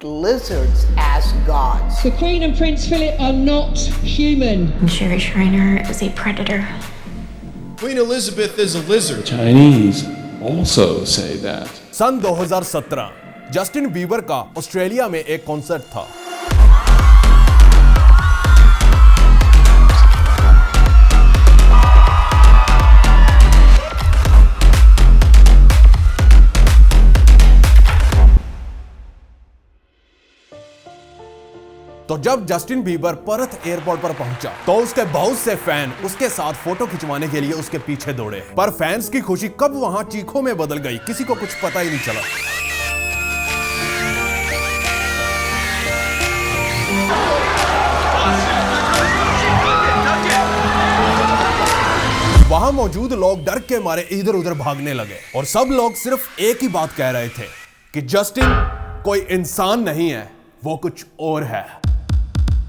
lizards as gods. The Queen and Prince Philip are not human. Sherry Shriner is a predator. Queen Elizabeth is a lizard. Chinese also say that. सन 2017 Justin Bieber का Australia में एक concert था। तो जब Justin Bieber Perth airport पर पहुंचा तो उसके बहुत से फैन उसके साथ फोटो खिंचवाने के लिए उसके पीछे दौड़े, पर फैंस की खुशी कब वहां चीखों में बदल गई किसी को कुछ पता ही नहीं चला। वहां मौजूद लोग डर के मारे इधर उधर भागने लगे और सब लोग सिर्फ एक ही बात कह रहे थे कि जस्टिन कोई इंसान नहीं है, वो कुछ और है।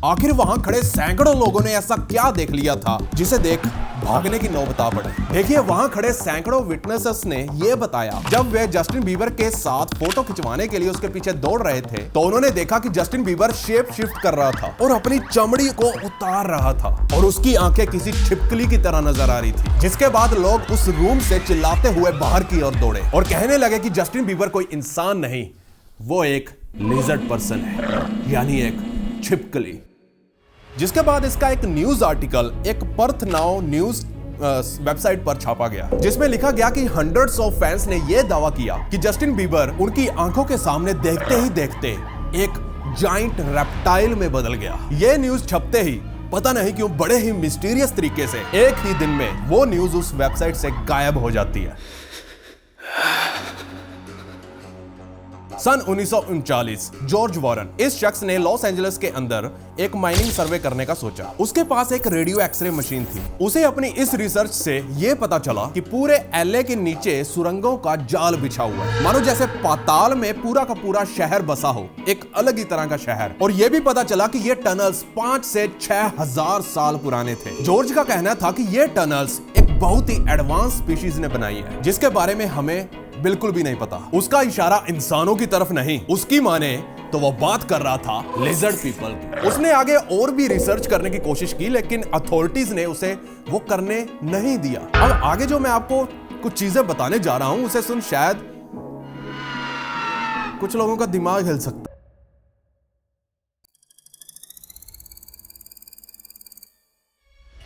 आखिर वहां खड़े सैकड़ों लोगों ने ऐसा क्या देख लिया था जिसे देख भागने की नौबत आ पड़ी। देखिए, वहां खड़े सैकड़ों विटनेसेस ने यह बताया जब वे जस्टिन बीबर के साथ फोटो खिंचवाने के लिए उसके पीछे दौड़ रहे थे तो उन्होंने देखा कि जस्टिन बीबर शेप शिफ्ट कर रहा था और अपनी चमड़ी को उतार रहा था और उसकी आंखें किसी छिपकली की तरह नजर आ रही थी। जिसके बाद लोग उस रूम से चिल्लाते हुए बाहर की ओर दौड़े और कहने लगे कि जस्टिन बीबर कोई इंसान नहीं, वो एक लिजर्ड पर्सन है, यानी एक छिपकली। जिसके बाद इसका एक न्यूज आर्टिकल एक पर्थ नाउ न्यूज वेबसाइट पर छापा गया जिसमें लिखा गया कि हंड्रेड्स ऑफ फैंस ने यह दावा किया कि जस्टिन बीबर उनकी आंखों के सामने देखते ही देखते एक जाइंट रेप्टाइल में बदल गया। यह न्यूज छपते ही पता नहीं क्यों बड़े ही मिस्टीरियस तरीके से एक ही दिन में वो न्यूज उस वेबसाइट से गायब हो जाती है। सन 1939 जॉर्ज वॉरेन इस शख्स ने लॉस एंजलिस के अंदर एक माइनिंग सर्वे करने का सोचा। उसके पास एक रेडियो एक्सरे मशीन थी। उसे अपनी इस रिसर्च से यह पता चला कि पूरे एलए के नीचे सुरंगों का जाल बिछा हुआ है, मानो जैसे पाताल में पूरा का पूरा शहर बसा हो, एक अलग ही तरह का शहर। और यह भी पता चला कि ये टनल्स 5 से 6 हजार साल पुराने थे। जॉर्ज का कहना था कि ये टनल्स एक बहुत ही एडवांस स्पीशीज ने बनाई है जिसके बारे में हमें बिल्कुल भी नहीं पता। उसका इशारा इंसानों की तरफ नहीं, उसकी माने तो वो बात कर रहा था लिजर्ड पीपल की। उसने आगे और भी रिसर्च करने की कोशिश की लेकिन अथॉरिटीज ने उसे वो करने नहीं दिया। अब आगे जो मैं आपको कुछ चीजें बताने जा रहा हूं उसे सुन शायद कुछ लोगों का दिमाग हिल सकता है।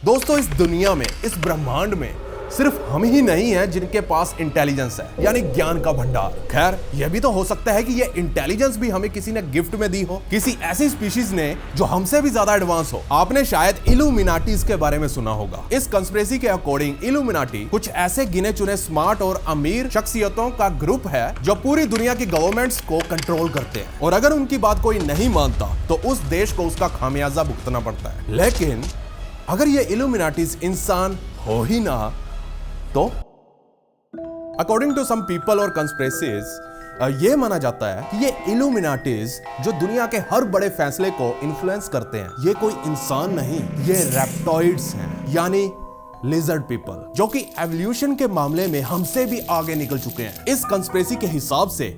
दोस्तों, इस दुनिया में, इस ब्रह्मांड में सिर्फ हम ही नहीं हैं जिनके पास इंटेलिजेंस है, यानी ज्ञान का भंडार। खैर, यह भी तो हो सकता है कि यह इंटेलिजेंस भी हमें किसी ने गिफ्ट में दी हो, किसी ऐसी स्पीशीज ने जो हमसे भी ज्यादा एडवांस हो। आपने शायद इल्यूमिनाटीज के बारे में सुना होगा। इस कंस्पिरेसी के अकॉर्डिंग इल्यूमिनाटी कुछ ऐसे गिने चुने स्मार्ट और अमीर शख्सियतों का ग्रुप है जो पूरी दुनिया की गवर्नमेंट्स को कंट्रोल करते हैं और अगर उनकी बात कोई नहीं मानता तो उस देश को उसका खामियाजा भुगतना पड़ता है। लेकिन अगर ये इल्यूमिनाटीज इंसान हो ही ना तो अकॉर्डिंग टू सम पीपल और कंस्पिरेसीज ये माना जाता है कि ये इल्यूमिनाटीज जो दुनिया के हर बड़े फैसले को इन्फ्लुएंस करते हैं, ये कोई इंसान नहीं, ये रेप्टॉइड्स हैं, यानी लिजर्ड पीपल, जो कि एवोल्यूशन के मामले में हमसे भी आगे निकल चुके हैं। इस कंस्पिरेसी के हिसाब से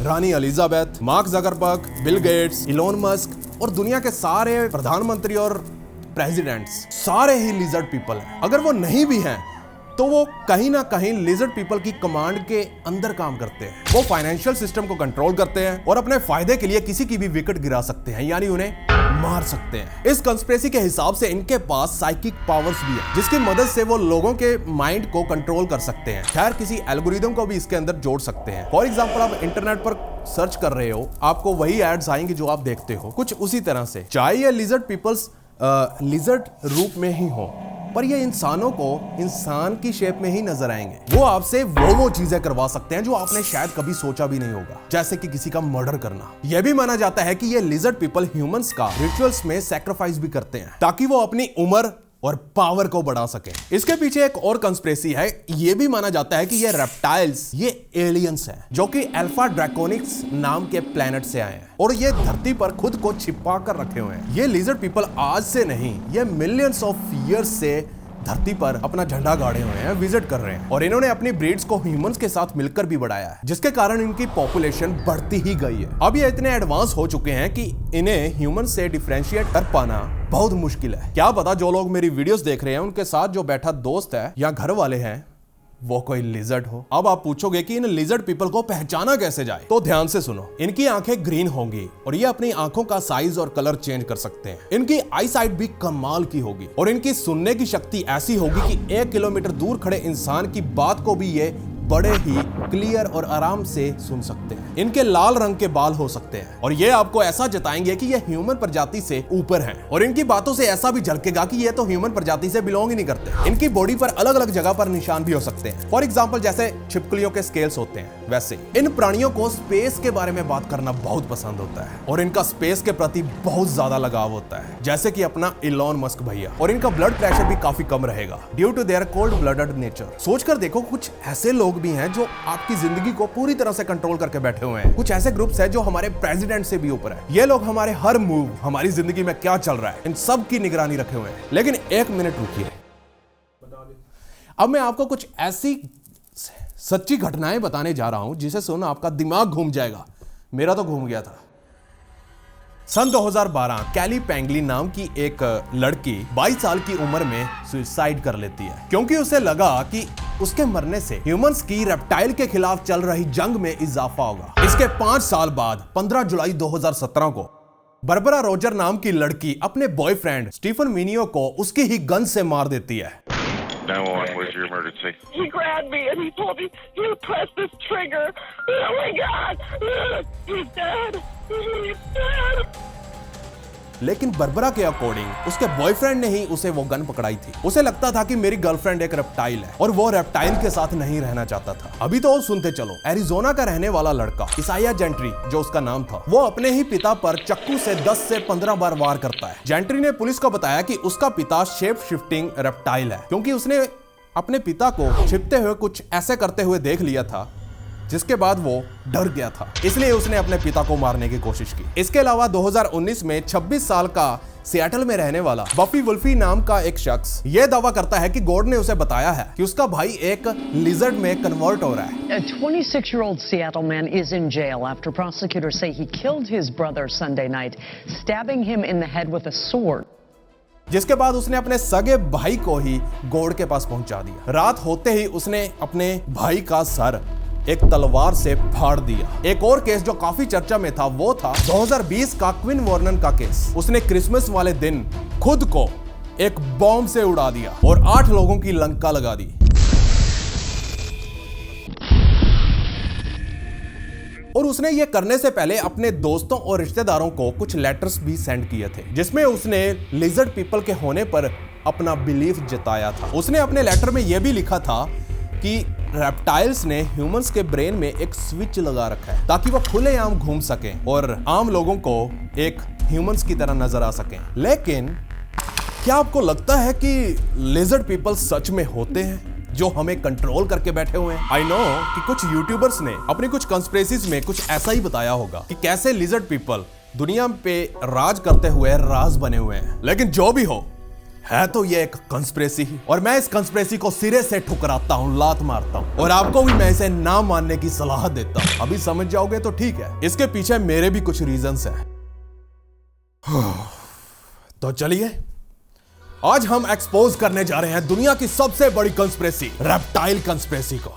रानी Elizabeth, Mark Zuckerberg, Bill Gates, Elon Musk और दुनिया के सारे प्रधानमंत्री और प्रेसिडेंट्स सारे ही लिजर्ड पीपल हैं। अगर वो नहीं भी हैं तो वो कहीं ना कहीं लिजर्ड पीपल की कमांड के अंदर काम करते हैं। वो फाइनेंशियल सिस्टम को कंट्रोल करते हैं और अपने फायदे के लिए किसी की भी विकेट गिरा सकते हैं, यानी उन्हें मार सकते हैं। इस कंस्पिरेसी के हिसाब से इनके पास साइकिक पावर्स भी है जिसकी मदद से वो लोगों के माइंड को कंट्रोल कर सकते हैं। खैर, किसी एल्गोरिदम को भी इसके अंदर जोड़ सकते हैं। फॉर एग्जांपल, आप इंटरनेट पर सर्च कर रहे हो, आपको वही एड्स आएंगे जो आप देखते हो, कुछ उसी तरह से। चाहे ये लिजर्ड पीपल्स लिजर्ड रूप में ही हो, पर ये इंसानों को इंसान की शेप में ही नजर आएंगे। वो आपसे वो चीजें करवा सकते हैं जो आपने शायद कभी सोचा भी नहीं होगा, जैसे कि किसी का मर्डर करना। यह भी माना जाता है कि ये लिजर्ड पीपल ह्यूमंस का रिचुअल्स में सैक्रिफाइस भी करते हैं ताकि वो अपनी उम्र और पावर को बढ़ा सके। इसके पीछे एक और कंस्पिरेसी है। यह भी माना जाता है कि ये रेप्टाइल्स, ये एलियंस हैं जो कि अल्फा ड्रैकोनिक्स नाम के प्लेनेट से आए हैं और ये धरती पर खुद को छिपा कर रखे हुए हैं। ये लिजर्ड पीपल आज से नहीं, ये मिलियंस ऑफ ईयर्स से धरती पर अपना झंडा गाड़े हुए हैं, विजिट कर रहे हैं और इन्होंने अपनी ब्रीड्स को ह्यूमंस के साथ मिलकर भी बढ़ाया है, जिसके कारण इनकी पॉपुलेशन बढ़ती ही गई है। अब ये इतने एडवांस हो चुके हैं कि इन्हें ह्यूमन से डिफरेंशिएट कर पाना बहुत मुश्किल है। क्या पता जो लोग मेरी वीडियोस देख रहे हैं उनके साथ जो बैठा दोस्त है या घर वाले हैं वो कोई लिजर्ड हो। अब आप पूछोगे कि इन लिजर्ड पीपल को पहचाना कैसे जाए, तो ध्यान से सुनो। इनकी आंखें ग्रीन होंगी और ये अपनी आंखों का साइज और कलर चेंज कर सकते हैं। इनकी आई साइट भी कमाल की होगी और इनकी सुनने की शक्ति ऐसी होगी कि 1 किलोमीटर दूर खड़े इंसान की बात को भी ये बड़े ही क्लियर और आराम से सुन सकते हैं। इनके लाल रंग के बाल हो सकते हैं और ये आपको ऐसा जताएंगे कि ये ह्यूमन प्रजाति से ऊपर हैं और इनकी बातों से ऐसा भी झलकेगा कि ये तो ह्यूमन प्रजाति से बिलोंग ही नहीं करते। इनकी बॉडी पर अलग अलग जगह पर निशान भी हो सकते हैं। फॉर एग्जांपल जैसे छिपकलियों के स्केल्स होते हैं, वैसे इन प्राणियों को स्पेस के बारे में बात करना बहुत पसंद होता है और इनका स्पेस के प्रति बहुत ज्यादा लगाव होता है, जैसे कि अपना इलॉन मस्क भैया। और इनका ब्लड प्रेशर भी काफी कम रहेगा due to their cold blooded nature. सोचकर देखो, कुछ ऐसे लोग भी हैं जो आपकी जिंदगी को पूरी तरह से कंट्रोल करके बैठे हुए हैं। कुछ ऐसे ग्रुप्स हैं जो हमारे प्रेसिडेंट से भी ऊपर है। ये लोग हमारे हर मूव, हमारी जिंदगी में क्या चल रहा है, इन सब की निगरानी रखे हुए हैं। लेकिन 1 मिनट रुकिए, अब मैं आपको कुछ ऐसी सच्ची घटनाएं बताने जा रहा हूं जिसे सुन आपका दिमाग घूम जाएगा। मेरा तो घूम गया था। सन 2012 कैली पैंगली नाम की एक लड़की 22 साल की उम्र में सुसाइड कर लेती है, क्योंकि उसे लगा कि उसके मरने से ह्यूमंस की रेप्टाइल के खिलाफ चल रही जंग में इजाफा होगा। इसके 5 साल बाद 15 जुलाई 2017 को बारबरा रोजर नाम की लड़की अपने बॉयफ्रेंड स्टीफन मिनियो को उसकी ही गन से मार देती है। 911, what is your emergency? He grabbed me and he told me, you press this trigger. Oh my God! He's dead! He's dead! लेकिन बारबरा के अकॉर्डिंग उसके बॉयफ्रेंड ने ही उसे वो गन पकड़ाई थी। उसे लगता था कि मेरी गर्लफ्रेंड एक रेप्टाइल है और वो रेप्टाइल के साथ नहीं रहना चाहता था। अभी तो सुनते चलो, एरिजोना का रहने वाला लड़का इसाया जेंट्री, जो उसका नाम था, वो अपने ही पिता पर चाकू से 10 से 15 बार वार करता है। जेंट्री ने पुलिस को बताया कि उसका पिता शेप शिफ्टिंग रेप्टाइल है, क्योंकि उसने अपने पिता को छिपते हुए कुछ ऐसे करते हुए देख लिया था, जिसके बाद वो डर गया था। इसलिए उसने अपने पिता को मारने की कोशिश की। इसके अलावा 2019 में 26 साल का सिएटल में रहने वाला बफी वुल्फी नाम का एक शख्स यह दावा करता है कि गॉड ने उसे बताया है कि उसका भाई एक लिजर्ड में कन्वर्ट हो रहा है। A 26-year-old Seattle man is in jail after prosecutors say he killed his brother Sunday night, stabbing him in the head with a sword. जिसके बाद उसने अपने सगे भाई को ही गॉड के पास पहुंचा दिया। रात होते ही उसने अपने भाई का सर एक तलवार से फाड़ दिया। एक और केस जो काफी चर्चा में था वो था 2020 का क्विन वॉर्नन का केस। उसने क्रिसमस वाले दिन खुद को एक बॉम्ब से उड़ा दिया और 8 लोगों की लंका लगा दी। और उसने ये करने से पहले अपने दोस्तों और रिश्तेदारों को कुछ लेटर्स भी सेंड किए थे, जिसमें उसने लिजर्ड पीपल के होने पर अपना बिलीफ जताया था। उसने अपने लेटर में यह भी लिखा था कि रेप्टाइल्स ने ह्यूमंस के ब्रेन में एक स्विच लगा रखा है ताकि वो खुलेआम घूम सकें और आम लोगों को एक ह्यूमंस की तरह नजर आ सकें। लेकिन क्या आपको लगता है कि लिजर्ड पीपल सच में होते हैं जो हमें कंट्रोल करके बैठे हुए हैं? आई नो कि कुछ यूट्यूबर्स ने अपनी कुछ कंस्पिरेसीज में कुछ ऐसा ही बताया होगा कि कैसे लिजर्ड पीपल दुनिया पे राज करते हुए राज बने हुए हैं। लेकिन जो भी हो, है तो ये एक कंस्पिरेसी ही, और मैं इस कंस्पिरेसी को सिरे से ठुकराता हूं, लात मारता हूं, और आपको भी मैं इसे ना मानने की सलाह देता हूं। अभी समझ जाओगे तो ठीक है, इसके पीछे मेरे भी कुछ रीजंस हैं। तो चलिए, आज हम एक्सपोज करने जा रहे हैं दुनिया की सबसे बड़ी कंस्पिरेसी, रेप्टाइल कंस्पिरेसी को।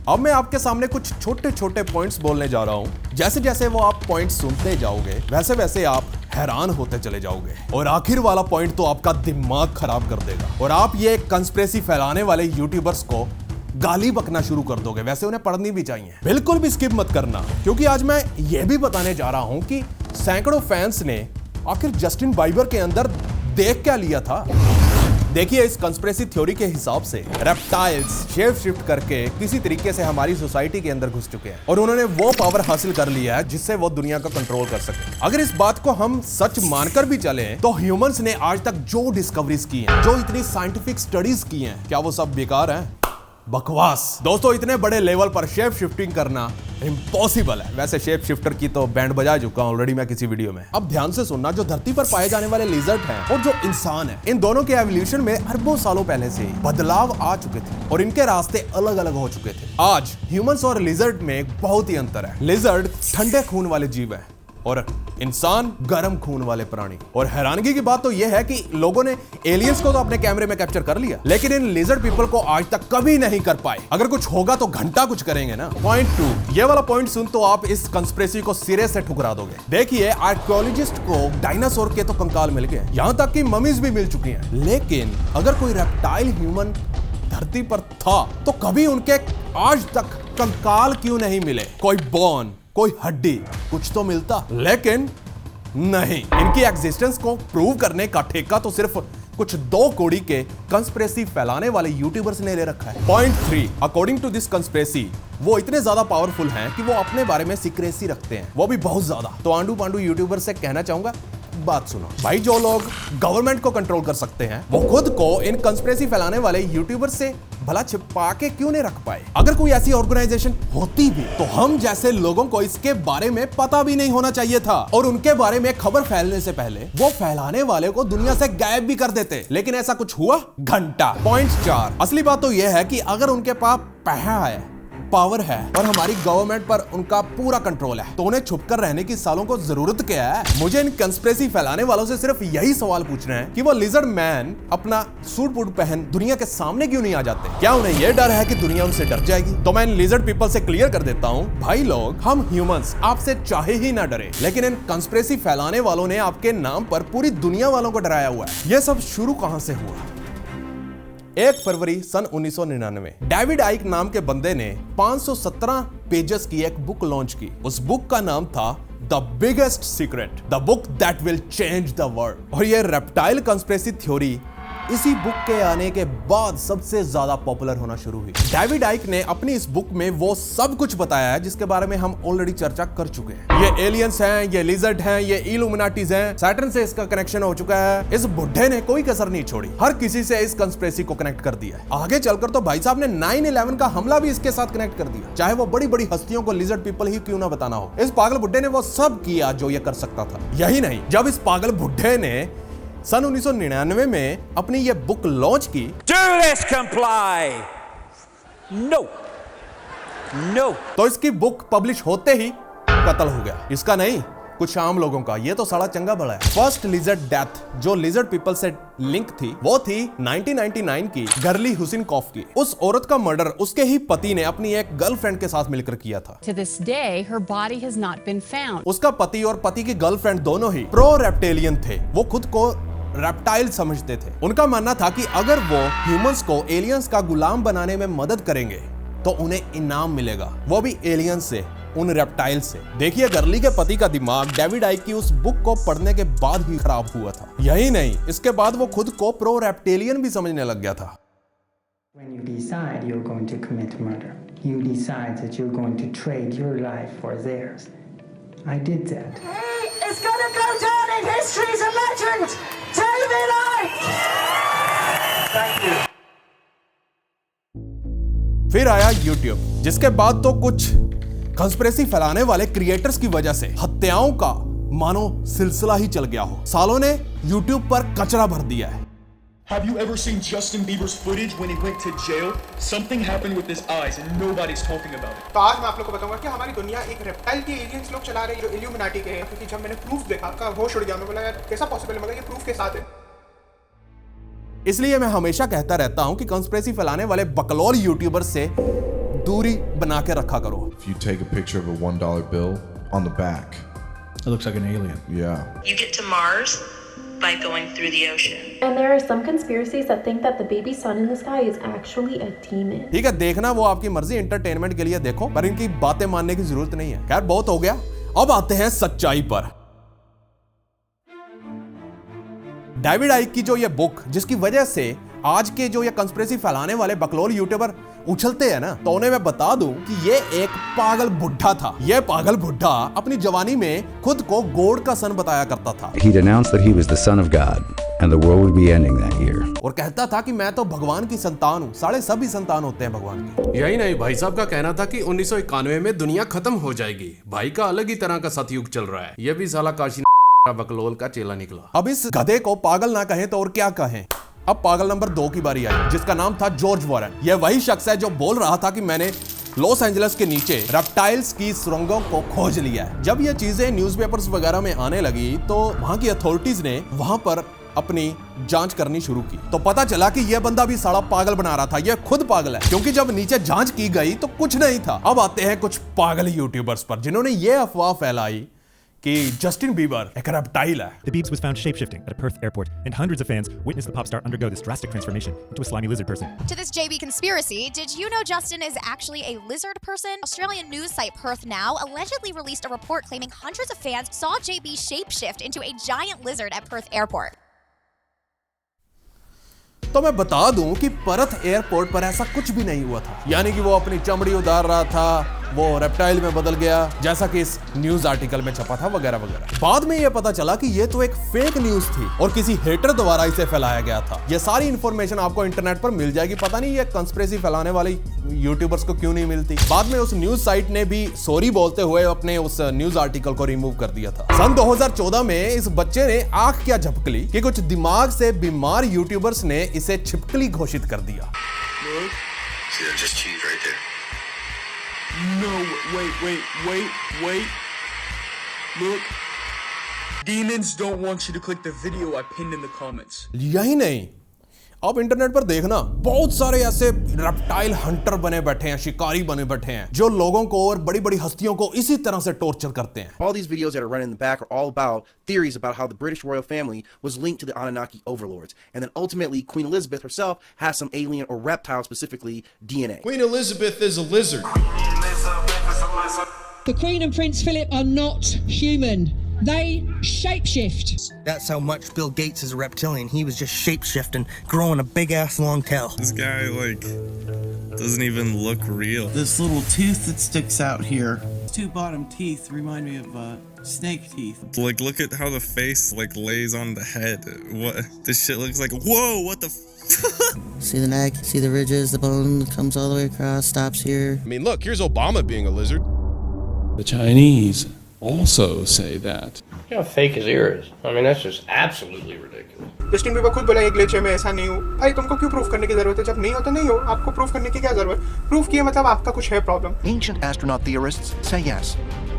अब मैं आपके सामने कुछ छोटे छोटे पॉइंट्स बोलने जा रहा हूं। जैसे जैसे वो आप पॉइंट्स सुनते जाओगे वैसे वैसे आप हैरान होते चले जाओगे, और आखिर वाला पॉइंट तो आपका दिमाग खराब कर देगा और आप ये कंस्पिरेसी फैलाने वाले यूट्यूबर्स को गाली बकना शुरू कर दोगे। वैसे उन्हें पढ़नी भी चाहिए। बिल्कुल भी स्किप मत करना, क्योंकि आज मैं ये भी बताने जा रहा हूं कि सैकड़ों फैंस ने आखिर जस्टिन बाइबर के अंदर देख क्या लिया था। देखिए, इस कंस्पिरेसी थ्योरी के हिसाब से रेप्टाइल्स शेप शिफ्ट करके किसी तरीके से हमारी सोसाइटी के अंदर घुस चुके हैं और उन्होंने वो पावर हासिल कर लिया है जिससे वो दुनिया को कंट्रोल कर सके। अगर इस बात को हम सच मानकर भी चले तो ह्यूमंस ने आज तक जो डिस्कवरीज की हैं, जो इतनी साइंटिफिक स्टडीज की हैं, क्या वो सब बेकार हैं? बकवास। दोस्तों इतने बड़े लेवल पर शेप शिफ्टिंग करना इम्पॉसिबल है। वैसे शेप शिफ्टर की तो बैंड बजा चुका हूं ऑलरेडी मैं किसी वीडियो में। अब ध्यान से सुनना, जो धरती पर पाए जाने वाले लिजर्ड हैं और जो इंसान है, इन दोनों के एवोल्यूशन में अरबों सालों पहले से बदलाव आ चुके थे और इनके रास्ते अलग अलग हो चुके थे। आज ह्यूमंस और लिजर्ड में बहुत ही अंतर है। लिजर्ड ठंडे खून वाले जीव है और इंसान गर्म खून वाले प्राणी। और हैरानगी की बात तो यह है कि लोगों ने एलियंस को तो अपने कैमरे में कैप्चर कर लिया, लेकिन इन लिजर्ड पीपल को आज तक कभी नहीं कर पाए। अगर कुछ होगा तो घंटा कुछ करेंगे ना। पॉइंट 2, ये वाला पॉइंट सुन तो आप इस कंस्पिरेसी को सिरे से ठुकरा दोगे। देखिए, आर्कियोलॉजिस्ट को डायनासोर के तो कंकाल मिल गए, यहां तक कि ममीज भी मिल चुकी हैं, लेकिन अगर कोई रेप्टाइल ह्यूमन धरती पर था तो कभी उनके आज तक कंकाल क्यों नहीं मिले? कोई बोन, कोई हड्डी, कुछ तो मिलता, लेकिन नहीं। इनकी एग्जिस्टेंस को प्रूव करने का ठेका तो सिर्फ कुछ 2 कोड़ी के कंस्पिरेसी फैलाने वाले यूट्यूबर्स ने ले रखा है। Point 3, according to this conspiracy, वो इतने ज्यादा पावरफुल हैं कि वो अपने बारे में सीक्रेसी रखते हैं, वो भी बहुत ज्यादा। तो आंडू पांडू यूट्यूबर से कहना चाहूंगा, बात सुनो भाई। जो लोग गवर्नमेंट को कंट्रोल कर सकते हैं वो खुद को इन कंस्पिरेसी फैलाने वाले यूट्यूबर से भला छिपा के क्यों नहीं रख पाए? अगर कोई ऐसी ऑर्गेनाइजेशन होती भी तो हम जैसे लोगों को इसके बारे में पता भी नहीं होना चाहिए था और उनके बारे में खबर फैलने से पहले वो फैलाने वाले को दुनिया से गायब भी कर देते। लेकिन ऐसा कुछ हुआ? घंटा। पॉइंट 4, असली बात तो यह है कि अगर उनके पास पैसा है, पावर है और हमारी गवर्नमेंट पर उनका पूरा कंट्रोल है, तो उन्हें छुपकर रहने की सालों को जरूरत क्या है? मुझे इन कंस्पिरेसी फैलाने वालों से सिर्फ यही सवाल पूछना है कि वो लिजर्ड मैन अपना सूट बूट पहन दुनिया के सामने क्यों नहीं आ जाते? क्या उन्हें यह डर है कि दुनिया उनसे डर जाएगी? तो मैं इन लिजर्ड पीपल से क्लियर कर देता हूं, भाई लोग, हम ह्यूमंस आपसे चाहे ही ना डरे, लेकिन इन कंस्पिरेसी फैलाने वालों ने आपके नाम पर पूरी दुनिया वालों को डराया हुआ है। यह सब शुरू कहां से हुआ? 1 फरवरी सन 1999 डेविड आइक नाम के बंदे ने 517 पेजेस की एक बुक लॉन्च की। उस बुक का नाम था the biggest secret, the book that will change the world. और ये रेप्टाइल कंस्पिरेसी थ्योरी इसी बुक के आने के बाद सबसे ज्यादा पॉपुलर होना शुरू हुई। डेविड आइक ने अपनी इस बुक में वो सब कुछ बताया है जिसके बारे में हम ऑलरेडी चर्चा कर चुके हैं। ये एलियंस हैं, ये लिजर्ड हैं, ये इल्यूमिनाटीज हैं, सैटर्न से इसका कनेक्शन हो चुका है। इस बुढ़े ने कोई कसर नहीं छोड़ी, हर किसी से इस कंस्पिरेसी को कनेक्ट कर दिया। आगे चलकर तो भाई साहब ने 9/11 का हमला भी इसके साथ कनेक्ट कर दिया, चाहे वो बड़ी बड़ी हस्तियों को लिजर्ड पीपल ही क्यों ना बताना हो। इस पागल बुढ़े ने वो सब किया जो ये कर सकता था। यही नहीं, जब इस पागल बुढ़े ने सन 1999 में अपनी ये बुक लॉन्च की, Do this comply? No. No. तो इसकी बुक पब्लिश होते ही कत्ल हो गया। इसका नहीं, कुछ आम लोगों का। ये तो साला चंगा बड़ा है। फर्स्ट लिजर्ड डेथ जो लिजर्ड पीपल से लिंक थी वो थी 1999 की गर्ली हुसैनकॉफ की। उस औरत का मर्डर उसके ही पति ने अपनी एक गर्लफ्रेंड के साथ मिलकर किया था। To this day, her body has not been found. उसका पति और पति की गर्लफ्रेंड दोनों ही प्रो रेप्टेलियन थे। वो खुद को रेप्टाइल समझते थे। उनका मानना था कि अगर वो ह्यूमंस को एलियंस का गुलाम बनाने में मदद करेंगे तो उन्हें इनाम मिलेगा, वो भी एलियंस से, उन रेप्टाइल से। देखिए, गर्ली के पति का दिमाग डेविड आइक की उस बुक को पढ़ने के बाद भी खराब हुआ था। यही नहीं, इसके बाद वो खुद को प्रो रेप्टेलियन भी समझने लग गया था। When you decide you're going to commit murder, you decide that you're going to trade your life for theirs. I did that. He is gonna go down in history as a legend. David Icke. Thank you. फिर आया YouTube, जिसके बाद तो कुछ conspiracy फैलाने वाले creators की वजह से हत्याओं का मानो सिलसिला ही चल गया हो। सालों ने YouTube पर कचरा भर दिया है। Have you ever seen Justin Bieber's footage when he went to jail? Something happened with his eyes and nobody's talking about it. तो आज मैं आप लोगों को बताऊंगा कि हमारी दुनिया एक रेप्टाइल के एलियंस लोग चला रहे हैं जो इल्यूमिनाटी के हैं। क्योंकि जब मैंने प्रूफ देखा का होश उड़ गया। मैं बोला यार कैसा पॉसिबल है, मगर ये प्रूफ के साथ है। इसलिए मैं हमेशा कहता रहता हूं कि कंस्पिरेसी फैलाने वाले बकलौल यूट्यूबर से दूरी बना के रखा करो। If you take a picture of a $1 bill on the back, it looks like an alien. Yeah. You get to Mars by going through the ocean. And there are some conspiracies that think that the baby sun in the sky is actually a demon. ठीक है, देखना वो आपकी मर्जी, entertainment के लिए देखो, पर इनकी बातें मानने की जरूरत नहीं है। खैर, बहुत हो गया, अब आते हैं सच्चाई पर। डेविड आइक की जो ये बुक, जिसकी वजह से आज के जो ये कंस्पिरेसी फैलाने वाले बकलोल यूट्यूबर उछलते हैं ना, तो उन्हें मैं बता दूं कि ये एक पागल बुढ़ा था। ये पागल बुढ़ा अपनी जवानी में खुद को गॉड का सन बताया करता था। He'd announced that he was the son of God. and the world would be ending that year. और कहता था कि मैं तो भगवान की संतान हूँ। साले सभी संतान होते हैं भगवान की। यही नहीं, भाई साहब का कहना था कि 1991 में दुनिया खत्म हो जाएगी। भाई का अलग ही तरह का सतयुग चल रहा है। ये भी साला काशी बकलोल का चेला निकला। अब इस गधे को पागल ना कहें तो और क्या कहें। अब पागल नंबर 2 की बारी आई, जिसका नाम था जॉर्ज वॉरेन। यह वही शख्स है जो बोल रहा था कि मैंने लॉस एंजलिस के नीचे रेप्टाइल्स की सुरंगों को खोज लिया है। जब ये चीजें न्यूज़पेपर्स वगैरह में आने लगी तो वहां की अथॉरिटीज ने वहां पर अपनी जांच करनी शुरू की, तो पता चला कि यह बंदा भी साला पागल बना रहा था। यह खुद पागल है, क्योंकि जब नीचे जांच की गई तो कुछ नहीं था। अब आते हैं कुछ पागल यूट्यूबर्स पर, जिन्होंने यह अफवाह फैलाई कि जस्टिन बीबर एक रेप्टाइल है। The Biebs was found shape-shifting at a Perth airport, and hundreds of fans witnessed the pop star undergo this drastic transformation into a slimy lizard person. To this JB conspiracy, did you know Justin is actually a lizard person? Australian news site Perth Now allegedly released a report claiming hundreds of fans saw JB shapeshift into a giant lizard at Perth airport. तो मैं बता दूं कि परथ airport पर ऐसा कुछ भी नहीं हुआ था। यानी कि वो अपनी चमड़ी उतार रहा था, वो रेप्टाइल में बदल गया, जैसा कि इस न्यूज आर्टिकल में छपा था वगैरह वगैरह। बाद में ये पता चला कि ये तो एक फेक न्यूज थी और किसी हेटर द्वारा इसे फैलाया गया था। ये सारी इंफॉर्मेशन आपको इंटरनेट पर मिल जाएगी। पता नहीं ये कंस्पिरेसी फैलाने वाले यूट्यूबर्स को क्यों नहीं मिलती। बाद में उस न्यूज साइट ने भी सॉरी बोलते हुए अपने उस न्यूज आर्टिकल को रिमूव कर दिया था। सन 2014 में इस बच्चे ने आंख क्या झपकली कि कुछ दिमाग से बीमार यूट्यूबर्स ने इसे छिपकली घोषित कर दिया। No, wait. Look. Demons don't want you to click the video I pinned in the comments. यही नहीं, अब इंटरनेट पर देखना बहुत सारे ऐसे रेप्टाइल हंटर बने बैठे हैं, शिकारी बने बैठे हैं, जो लोगों को और बड़ी बड़ी हस्तियों को इसी तरह से टॉर्चर करते हैं। All these videos that are running in the back are all about theories about how the British royal family was linked to the Anunnaki overlords, and then ultimately Queen Elizabeth herself has some alien or reptile, specifically DNA. Queen Elizabeth is a lizard. The Queen and Prince Philip are not human. They shapeshift. That's how much Bill Gates is a reptilian. He was just shapeshifting, growing a big ass long tail. This guy doesn't even look real. This little tooth that sticks out here. Two bottom teeth remind me of snake teeth. Look at how the face lays on the head. What this shit looks like. Whoa, what the See the neck, see the ridges, the bone comes all the way across, stops here. I mean, look, here's Obama being a lizard. The Chinese also say that. You know how fake his ear is. I mean, that's just absolutely ridiculous. Justin Bieber खुद बोला ये glitch है, मैं ऐसा नहीं हूँ। भाई तुमको क्यों प्रूफ करने की जरूरत है? जब नहीं हो तो नहीं हो, आपको प्रूफ करने की क्या जरूरत? प्रूफ किए मतलब आपका कुछ है problem. Ancient astronaut theorists say yes,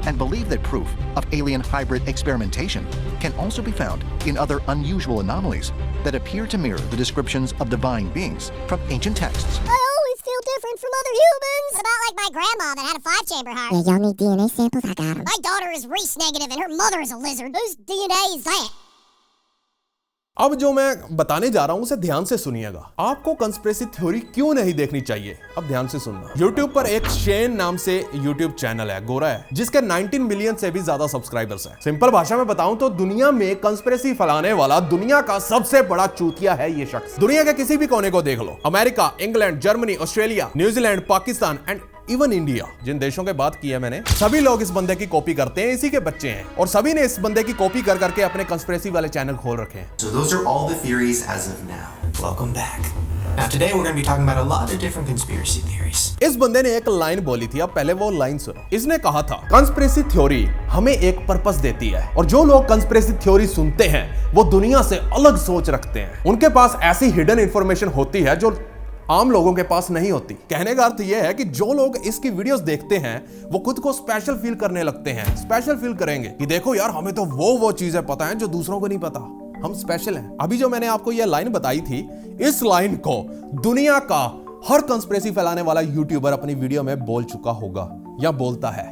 and believe that proof of alien hybrid experimentation can also be found in other unusual anomalies that appear to mirror the descriptions of divine beings from ancient texts. I always feel different from other humans. It's about like my grandma that had a 5-chamber heart. Yeah, y'all need DNA samples? I got them. My daughter is Reese negative and her mother is a lizard. Whose DNA is that? अब जो मैं बताने जा रहा हूं उसे ध्यान से सुनिएगा। आपको कंस्पिरेसी थ्योरी क्यों नहीं देखनी चाहिए, अब ध्यान से सुनना। YouTube पर एक शेन नाम से YouTube चैनल है, गोरा है, जिसके 19 मिलियन से भी ज्यादा सब्सक्राइबर्स हैं। सिंपल भाषा में बताऊं तो दुनिया में कंस्पिरेसी फैलाने वाला दुनिया का सबसे बड़ा चूतिया है ये शख्स। दुनिया के किसी भी कोने को देख लो, America, England, Germany, Australia, New Zealand, Pakistan and even India, जिन देशों की बात की है मैंने, सभी लोग इस बंदे की कॉपी करते हैं, इसी के बच्चे हैं, और सभी ने इस बंदे की कॉपी कर करके अपने कंस्पिरेसी वाले चैनल खोल रखे हैं। So those are all the theories as of now. Welcome back. Now today we're going to be talking about a lot of different conspiracy theories. इस बंदे ने एक लाइन बोली थी, अब पहले वो लाइन सुनो। इसने कहा था, कंस्पिरेसी थ्योरी हमें एक पर्पस देती है, और जो लोग कंस्पिरेसी थ्योरी सुनते हैं वो दुनिया से अलग सोच रखते हैं। उनके पास ऐसी हिडन इंफॉर्मेशन होती है जो आम लोगों के पास नहीं होती। कहने का अर्थ यह है कि जो लोग इसकी वीडियोस देखते हैं वो खुद को स्पेशल फील करने लगते हैं। स्पेशल फील करेंगे कि देखो यार, हमें तो वो चीजें पता है जो दूसरों को नहीं पता, हम स्पेशल हैं। अभी जो मैंने आपको यह लाइन बताई थी, इस लाइन को दुनिया का हर कंस्पिरेसी फैलाने वाला यूट्यूबर अपनी वीडियो में बोल चुका होगा या बोलता है।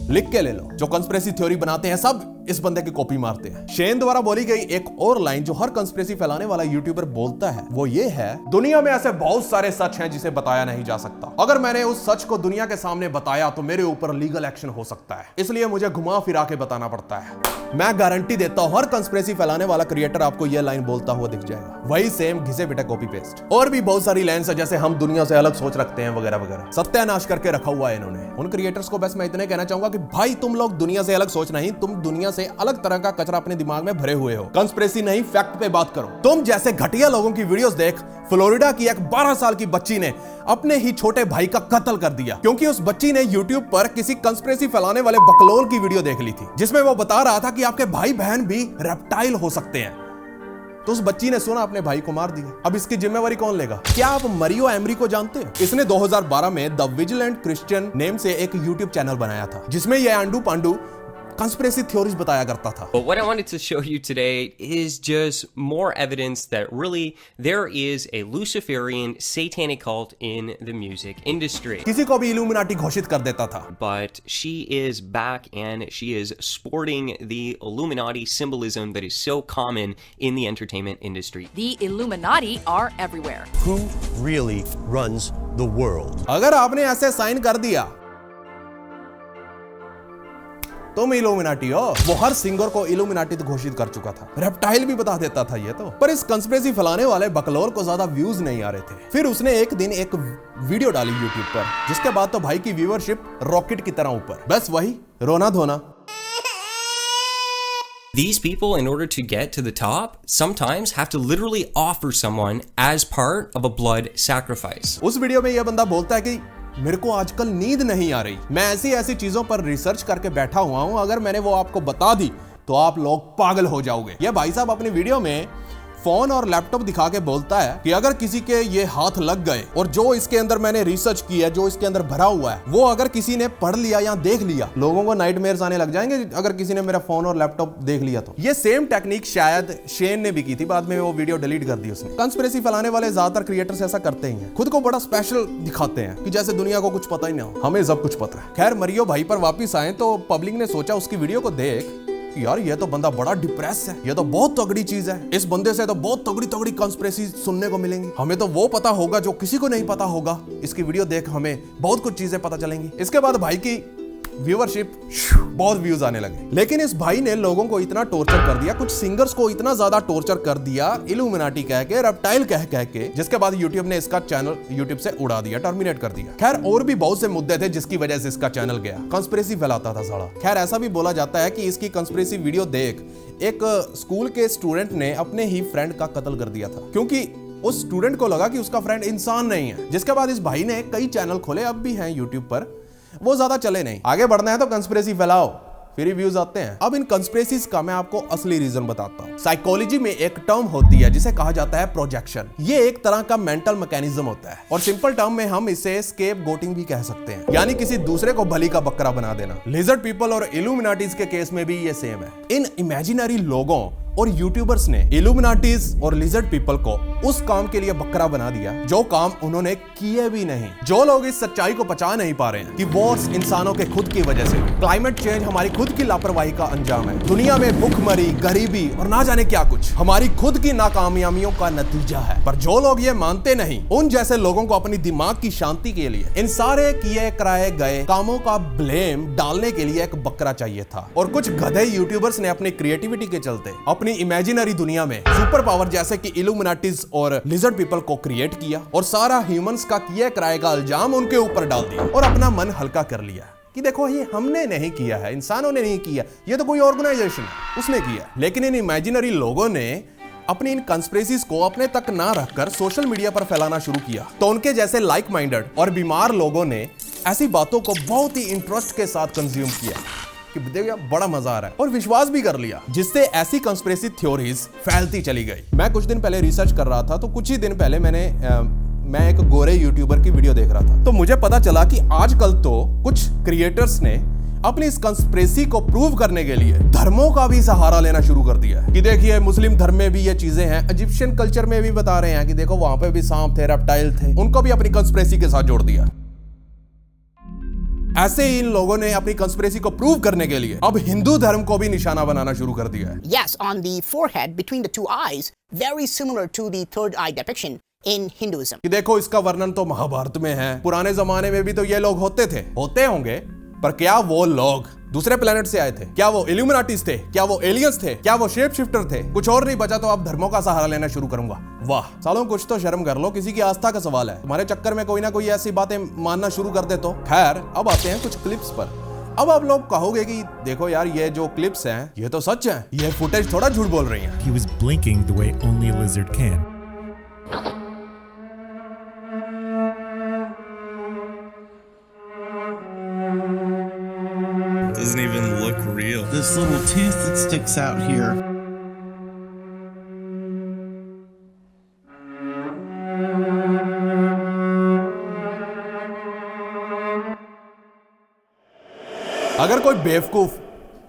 लिख के ले लो, जो कंस्पिरेसी थ्योरी बनाते हैं सब इस बंदे की कॉपी मारते हैं। शेन द्वारा बोली गई एक और लाइन जो हर कंस्पिरेसी फैलाने वाला यूट्यूबर बोलता है वो ये है, दुनिया में ऐसे बहुत सारे सच हैं जिसे बताया नहीं जा सकता। अगर मैंने उस सच को दुनिया के सामने बताया तो मेरे ऊपर लीगल एक्शन हो सकता है, इसलिए मुझे घुमा फिरा के बताना पड़ता है। मैं गारंटी देता हूं हर कंस्पिरेसी फैलाने वाला क्रिएटर आपको यह लाइन बोलता हुआ दिख जाएगा। वही सेम घिसे पिटे कॉपी पेस्ट। और भी बहुत सारी लाइन्स है, जैसे हम दुनिया से अलग सोच रखते हैं वगैरह वगैरह, सत्यानाश करके रखा हुआ है इन्होंने। उन क्रिएटर्स को बस मैं इतने कहना चाहूंगा कि भाई तुम लोग दुनिया से अलग सोच नहीं, तुम दुनिया दुनिया से अलग तरह का कचरा अपने दिमाग में भरे हुए हो। कंस्पिरेसी नहीं, फैक्ट पे बात करो। तुम जैसे घटिया लोगों की वीडियोस देख फ्लोरिडा की एक 12 साल की बच्ची ने अपने ही छोटे भाई का कत्ल कर दिया, क्योंकि उस बच्ची ने YouTube पर किसी कंस्पिरेसी फैलाने वाले बकलोल की वीडियो देख ली थी, जिसमें वो बता रहा था कि आपके भाई बहन भी रेप्टाइल हो सकते हैं। तो उस बच्ची ने सुना, अपने भाई को मार दिया। अब इसकी जिम्मेवारी कौन लेगा? क्या आप मरियो एमरी को जानते हैं? इसने 2012 में द विजिलेंट क्रिश्चियन नेम से एक YouTube चैनल बनाया था, जिसमें यह आंडू पांडू conspiracy theories बताया करता था। But what I wanted to show you today is just more evidence that really there is a Luciferian satanic cult in the music industry. किसी को भी इल्यूमिनाटी घोषित कर देता था। But she is back and she is sporting the Illuminati symbolism that is so common in the entertainment industry. The Illuminati are everywhere. Who really runs the world? अगर आपने ऐसे साइन कर दिया तुम इल्यूमिनाटी हो। वो हर सिंगर को illuminati घोषित कर चुका था, रेप्टाइल भी बता देता था ये तो। पर इस कंस्पिरेसी फैलाने वाले बकलोल को ज्यादा व्यूज नहीं आ रहे थे। फिर उसने एक दिन एक वीडियो डाली YouTube पर, जिसके बाद तो भाई की व्यूअरशिप रॉकेट की तरह ऊपर। बस वही रोना धोना। These people, in order to get to the top, sometimes have to literally offer someone as part of a blood sacrifice. उस वीडियो में यह बंदा बोलता है कि मेरे को आजकल नींद नहीं आ रही, मैं ऐसी चीजों पर रिसर्च करके बैठा हुआ हूं, अगर मैंने वो आपको बता दी तो आप लोग पागल हो जाओगे। ये भाई साहब अपनी वीडियो में फोन और लैपटॉप दिखा के बोलता है कि अगर किसी के ये हाथ लग गए और जो इसके अंदर मैंने रिसर्च की है, जो इसके अंदर भरा हुआ है, वो अगर किसी ने पढ़ लिया या देख लिया, लोगों को नाइटमेयर्स आने लग जाएंगे अगर किसी ने मेरा फोन और लैपटॉप देख लिया तो। ये सेम टेक्निक शायद शेन ने भी की थी, बाद में वो वीडियो डिलीट कर दी उसने। कंस्पिरेसी फैलाने वाले ज्यादातर क्रिएटर्स ऐसा करते ही हैं, खुद को बड़ा स्पेशल दिखाते हैं कि जैसे दुनिया को कुछ पता ही ना हो, हमें सब कुछ पता है। खैर, मरियो भाई पर वापिस आए तो पब्लिक ने सोचा उसकी वीडियो को देख यार ये तो बंदा बड़ा डिप्रेस है, ये तो बहुत तगड़ी चीज है, इस बंदे से तो बहुत तगड़ी कंस्पिरेसी सुनने को मिलेंगी, हमें तो वो पता होगा जो किसी को नहीं पता होगा, इसकी वीडियो देख हमें बहुत कुछ चीजें पता चलेंगी। इसके बाद भाई की व्यूअरशिप बहुत व्यूज आने लगे। लेकिन इस भाई ने लोगों को इतना टॉर्चर कर दिया, कुछ सिंगर्स को इतना ज्यादा टॉर्चर कर दिया इल्यूमिनाटी कह के, रेप्टाइल कह के, जिसके बाद यूट्यूब ने इसका चैनल यूट्यूब से उड़ा दिया, टर्मिनेट कर दिया। खैर, और भी बहुत से मुद्दे थे जिसकी वजह से इसका चैनल गया, कंस्पिरेसी फैलाता था साला। खैर, ऐसा भी बोला जाता है कि इसकी कंस्पिरेसी वीडियो देख एक स्कूल के स्टूडेंट ने अपने ही फ्रेंड का कत्ल कर दिया था, क्योंकि उस स्टूडेंट को लगा कि उसका फ्रेंड इंसान नहीं है। जिसके बाद इस भाई ने कई चैनल खोले, अब भी हैं यूट्यूब पर, वो ज्यादा चले नहीं। आगे बढ़ना है तो कंस्पिरेसी फैलाओ, फिर ही व्यूज आते हैं। अब इन कंस्पिरेसीज का मैं आपको असली रीजन बताता हूँ। साइकोलॉजी में एक टर्म होती है जिसे कहा जाता है प्रोजेक्शन। ये एक तरह का मेंटल मैकेनिज्म होता है, और सिंपल टर्म में हम इसे स्केप गोटिंग भी कह सकते हैं, यानी किसी दूसरे को बलि का बकरा बना देना। लिजर्ड पीपल और इल्यूमिनाटीज के केस में भी ये सेम है। इन इमेजिनरी लोगों और यूट्यूबर्स ने इल्यूमिनाटीज और लिजर्ड पीपल को उस काम के लिए बकरा बना दिया जो काम उन्होंने किए भी नहीं। जो लोग इस सच्चाई को पचा नहीं पा रहे हैं कि वॉर्स इंसानों के खुद की वजह से, क्लाइमेट चेंज हमारी खुद की लापरवाही का अंजाम है, दुनिया में भूखमरी, गरीबी और ना जाने क्या कुछ हमारी खुद की नाकामयाबियों का नतीजा है। पर जो लोग ये मानते नहीं, उन जैसे लोगों को अपनी दिमाग की शांति के लिए इन सारे किए कराए गए कामों का ब्लेम डालने के लिए एक बकरा चाहिए था। और कुछ गधे यूट्यूबर्स ने अपनी क्रिएटिविटी के चलते अपनी इमेजिनरी दुनिया में सुपर पावर जैसे कि इल्यूमिनाटीज और लिजर्ड पीपल को क्रिएट किया, और सारा ह्यूमंस का किए कराए का इल्जाम उनके ऊपर डाल दिया, और अपना मन हल्का कर लिया कि देखो ये हमने नहीं किया है, इंसानों ने नहीं किया, ये तो कोई ऑर्गेनाइजेशन है उसने किया। लेकिन इन इमेजिनरी लोगों ने अपनी इन कंस्पिरेसीज को अपने तक ना रखकर सोशल मीडिया पर फैलाना शुरू किया, तो उनके जैसे लाइक माइंडेड और बीमार लोगों ने ऐसी बातों को बहुत ही इंटरेस्ट के साथ कंज्यूम किया कि देखिए बड़ा मजा आ रहा है, और विश्वास भी कर लिया, जिससे ऐसी कंस्पिरेसी थ्योरीज फैलती चली गई। मैं कुछ दिन पहले रिसर्च कर रहा था, तो कुछ ही दिन पहले मैं एक गोरे यूट्यूबर की वीडियो देख रहा था, तो मुझे पता चला कि आजकल तो कुछ क्रिएटर्स ने अपनी इस कंस्पिरेसी को प्रूव करने के लिए धर्मों का भी सहारा लेना शुरू कर दिया है कि देखिए मुस्लिम धर्म में भी ये चीजें हैं, इजिप्शियन कल्चर में भी बता रहे हैं कि देखो वहां पे भी सांप थे, रेप्टाइल थे, उनको भी अपनी कंस्पिरेसी के साथ जोड़ दिया। ऐसे ही इन लोगों ने अपनी कंस्पिरेसी को प्रूव करने के लिए अब हिंदू धर्म को भी निशाना बनाना शुरू कर दिया है। Yes, on the forehead between the two eyes, very similar to the third eye depiction in Hinduism. कि देखो इसका वर्णन तो महाभारत में है, पुराने जमाने में भी तो ये लोग होते होंगे, पर क्या वो लोग दूसरे प्लेनेट से आए थे? क्या वो इल्यूमिनाटीज थे? क्या वो एलियंस थे? क्या वो शेप शिफ्टर थे? कुछ और नहीं बचा तो अब धर्मों का सहारा लेना शुरू करूंगा। वाह सालों, कुछ तो शर्म कर लो, किसी की आस्था का सवाल है, तुम्हारे चक्कर में कोई ना कोई ऐसी बातें मानना शुरू कर दे तो। खैर, अब आते हैं कुछ क्लिप्स पर। अब आप लोग कहोगे कि देखो यार ये जो क्लिप्स हैं ये तो सच है, ये फुटेज थोड़ा झूठ बोल रही हैं। He was blinking the way only a lizard can. Doesn't even look real. This little tooth that sticks out here. अगर कोई बेवकूफ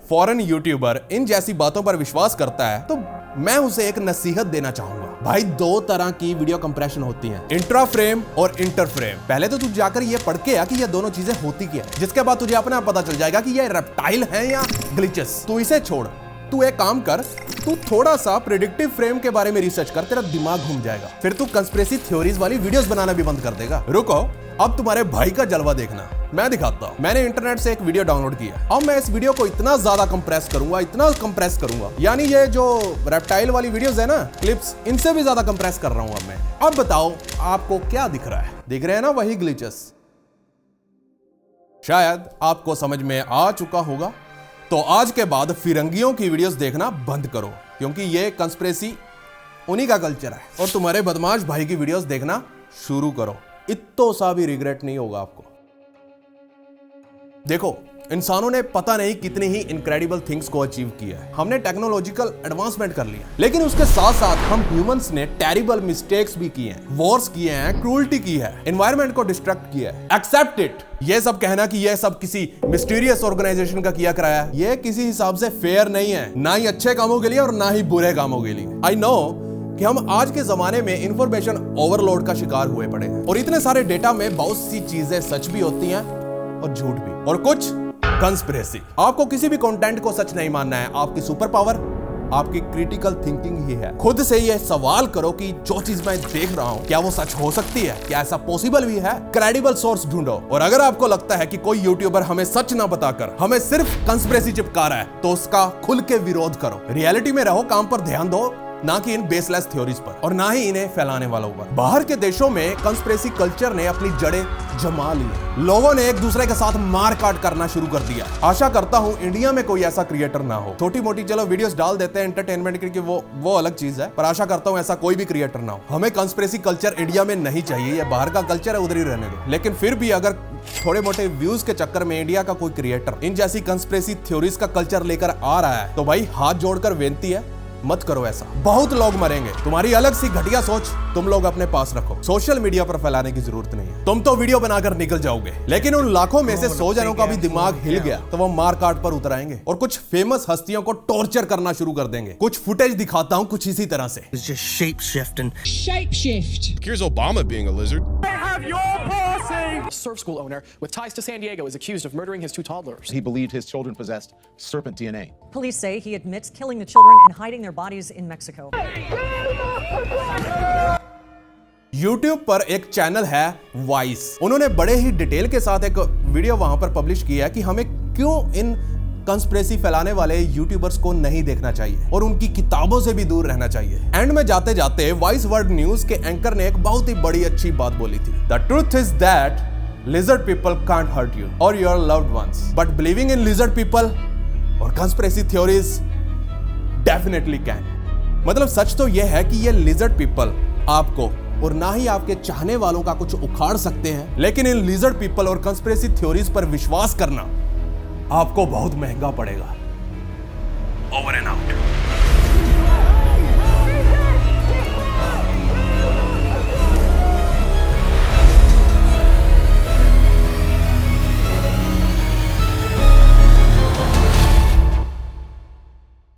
फॉरेन यूट्यूबर इन जैसी बातों पर विश्वास करता है तो मैं उसे एक नसीहत देना चाहूंगा। भाई दो तरह की वीडियो कंप्रेशन होती हैं, इंट्रा फ्रेम और इंटर फ्रेम। पहले तो तू जाकर ये पढ़ के आ कि ये दोनों चीजें होती क्या है, जिसके बाद तुझे अपने आप पता चल जाएगा कि ये रेप्टाइल है या ग्लिचेस। तू इसे छोड़, तू एक काम कर, तू थोड़ा सा प्रेडिक्टिव फ्रेम के बारे में रिसर्च कर, तेरा दिमाग घूम जाएगा। फिर तू कंस्पिरेसी थ्योरीज वाली वीडियोस बनाना भी बंद कर देगा। रुको, अब तुम्हारे भाई का जलवा देखना, मैं दिखाता हूं। मैंने इंटरनेट से एक वीडियो डाउनलोड किया। अब मैं इस वीडियो को इतना ज्यादा कंप्रेस करूंगा, यानी ये जो रेप्टाइल वाली वीडियोस है ना, क्लिप्स, इनसे भी ज्यादा कंप्रेस कर रहा हूं अब मैं। अब बताओ आपको क्या दिख रहा है? दिख रहे हैं ना वही ग्लिचेस। शायद आपको समझ में आ चुका होगा। तो आज के बाद फिरंगियों की वीडियोस देखना बंद करो, क्योंकि ये कंस्पिरेसी उन्हीं का कल्चर है। और तुम्हारे बदमाश भाई की वीडियोस देखना शुरू करो, इत्तो सा भी रिग्रेट नहीं होगा आपको। देखो, इंसानों ने पता नहीं कितनी ही इनक्रेडिबल थिंग्स को अचीव किया है। हमने टेक्नोलॉजिकल एडवांसमेंट कर लिया, लेकिन उसके साथ साथ हम ह्यूमंस ने टेरिबल मिस्टेक्स भी किए हैं, वॉर्स किए हैं, क्रूरटी की है, एनवायरनमेंट को डिस्ट्रक्ट किया है। Accept it. ये सब कहना कि ये सब किसी मिस्टीरियस ऑर्गेनाइजेशन का किया कराया, ये किसी हिसाब से फेयर नहीं है, ना ही अच्छे कामों के लिए और ना ही बुरे कामों के लिए। आई नो कि हम आज के जमाने में इंफॉर्मेशन ओवरलोड का शिकार हुए पड़े हैं, और इतने सारे डेटा में बहुत सी चीजें सच भी होती हैं और झूठ भी, और कुछ कंस्पिरेसी। आपको किसी भी कंटेंट को सच नहीं मानना है। आपकी सुपर पावर आपकी क्रिटिकल थिंकिंग ही है। खुद से ये सवाल करो कि जो चीज मैं देख रहा हूं क्या वो सच हो सकती है, क्या ऐसा पॉसिबल भी है? क्रेडिबल सोर्स ढूंढो। और अगर आपको लगता है कि कोई यूट्यूबर हमें सच ना बताकर हमें सिर्फ कंस्पिरेसी चिपका रहा है, तो उसका खुल के विरोध करो। रियलिटी में रहो, काम पर ध्यान दो, ना कि इन बेसलेस थ्योरीज पर, और ना ही इन्हें फैलाने वालों पर। बाहर के देशों में कंस्पिरेसी कल्चर ने अपनी जड़ें जमा ली। लोगों ने एक दूसरे के साथ मार काट करना शुरू कर दिया। आशा करता हूं इंडिया में कोई ऐसा क्रिएटर ना हो। छोटी मोटी चलो वीडियोस डाल देते हैं एंटरटेनमेंट के, वो अलग चीज है, पर आशा करता हूं ऐसा कोई भी क्रिएटर ना हो। हमें कंस्पिरेसी कल्चर इंडिया में नहीं चाहिए, ये बाहर का कल्चर है, उधर ही रहने दो। लेकिन फिर भी अगर थोड़े मोटे व्यूज के चक्कर में इंडिया का कोई क्रिएटर इन जैसी कंस्पिरेसी थ्योरीज का कल्चर लेकर आ रहा है, तो भाई हाथ जोड़कर विनती है, मत करो ऐसा। बहुत लोग मरेंगे। तुम्हारी अलग सी घटिया सोच तुम लोग अपने पास रखो, सोशल मीडिया पर फैलाने की जरूरत नहीं है। तुम तो वीडियो बनाकर निकल जाओगे, लेकिन उन लाखों में से 100 जनों का भी दिमाग हिल गया तो वो मार काट पर उतर आएंगे और कुछ फेमस हस्तियों को टॉर्चर करना शुरू कर देंगे। कुछ फुटेज दिखाता हूं कुछ इसी तरह से। It's just shapeshifting. Shapeshift. Here's Obama being a lizard. Surf school owner with ties to San Diego is accused of murdering his 2 toddlers. He believed his children possessed serpent DNA. Police say he admits killing the children and hiding their bodies in Mexico. YouTube पर एक channel है vice. उन्होंने बड़े ही detail के साथ एक video वहां पर पब्लिश किया कि हमें क्यों इन कंस्पिरेसी फैलाने वाले यूट्यूबर्स को नहीं देखना चाहिए और उनकी किताबों से भी दूर रहना चाहिए। एंड में जाते जाते वॉइस वर्ल्ड न्यूज के एंकर ने एक बहुत ही बड़ी अच्छी बात बोली थी। The truth is that lizard people can't hurt you or your loved ones, but believing in lizard people और conspiracy theories definitely can। मतलब सच तो यह है कि ये lizard people आपको और ना ही आपके चाहने वालों का कुछ उखाड़ सकते हैं, लेकिन इन lizard people और conspiracy theories पर विश्वास करना आपको बहुत महंगा पड़ेगा। Over and out।